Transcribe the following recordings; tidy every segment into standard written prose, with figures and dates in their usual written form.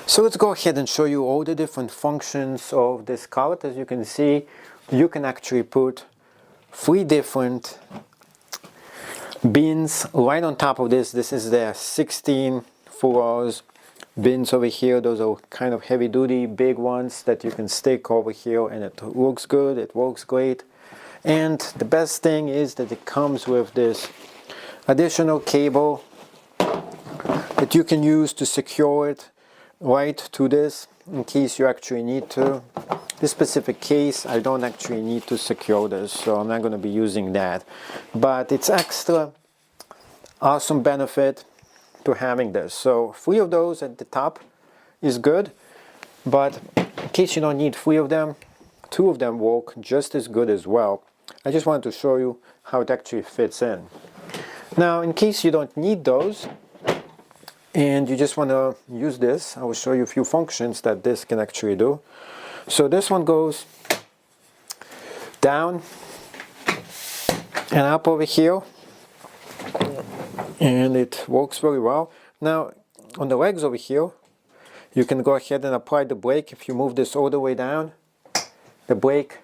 So let's go ahead and show you all the different functions of this cart. As you can see, you can actually put 3 different bins right on top of this. This is the 16 4-hours bins over here. Those are kind of heavy duty big ones that you can stick over here, and it looks good, it works great. And the best thing is that it comes with this additional cable that you can use to secure it right to this in case you actually need to. This specific case, I don't actually need to secure this, so I'm not going to be using that. But it's extra awesome benefit to having this. So 3 of those at the top is good, but in case you don't need 3 of them, 2 of them work just as good as well. I just wanted to show you how it actually fits in. Now, in case you don't need those and you just want to use this, I will show you a few functions that this can actually do. So this one goes down and up over here, and it works very well. Now on the legs over here, you can go ahead and apply the brake. If you move this all the way down, the brake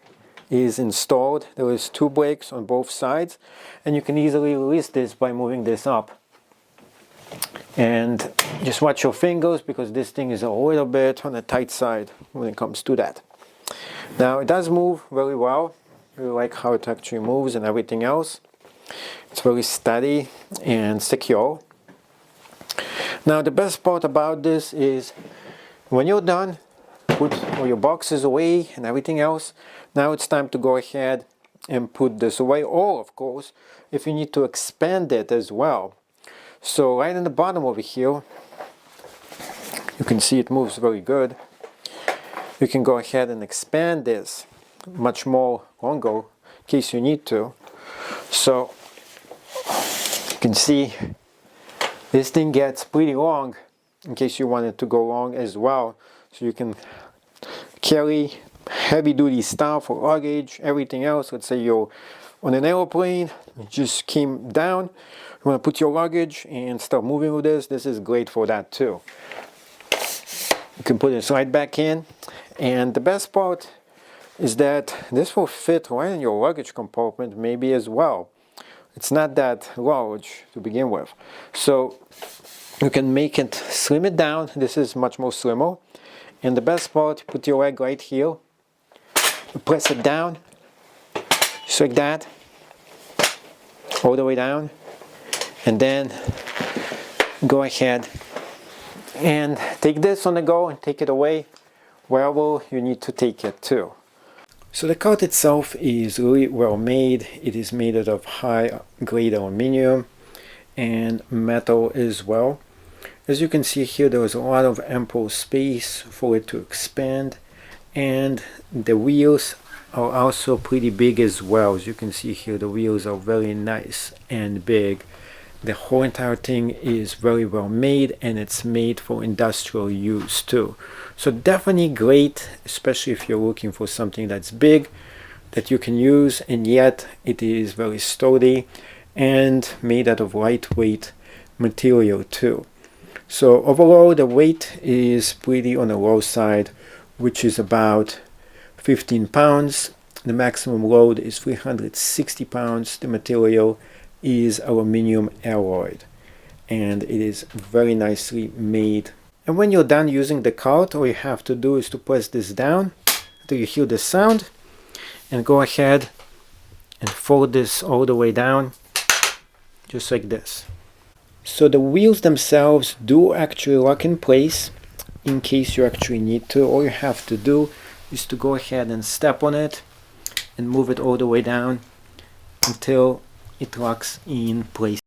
is installed. There is 2 brakes on both sides, and you can easily release this by moving this up. And just watch your fingers, because this thing is a little bit on the tight side when it comes to that. Now it does move very well. I really like how it actually moves and everything else. It's very steady and secure. Now the best part about this is when you're done, put all your boxes away and everything else, now it's time to go ahead and put this away, or of course if you need to expand it as well. So right in the bottom over here, you can see it moves very good. You can go ahead and expand this much more longer in case you need to. So you can see this thing gets pretty long in case you want it to go long as well. So you can carry heavy duty stuff or luggage, everything else. Let's say you're on an airplane, you just came down, you want to put your luggage and start moving with this. This is great for that too. You can put it right back in, and the best part is that this will fit right in your luggage compartment maybe as well. It's not that large to begin with, so you can make it, slim it down. This is much more slimmer, and the best part, put your leg right here, press it down just like that, all the way down, and then go ahead and take this on the go and take it away wherever you need to take it to. So the cart itself is really well made. It is made out of high grade aluminum and metal as well. As you can see here, there is a lot of ample space for it to expand, and the wheels are also pretty big as well. As you can see here, the wheels are very nice and big. The whole entire thing is very well made, and it's made for industrial use too. So definitely great, especially if you're looking for something that's big that you can use, and yet it is very sturdy and made out of lightweight material too. So overall the weight is pretty on the low side, which is about 15 pounds. The maximum load is 360 pounds. The material is aluminum alloy, and it is very nicely made. And when you're done using the cart, all you have to do is to press this down until you hear the sound, and go ahead and fold this all the way down just like this. So the wheels themselves do actually lock in place in case you actually need to. All you have to do is to go ahead and step on it and move it all the way down until it locks in place.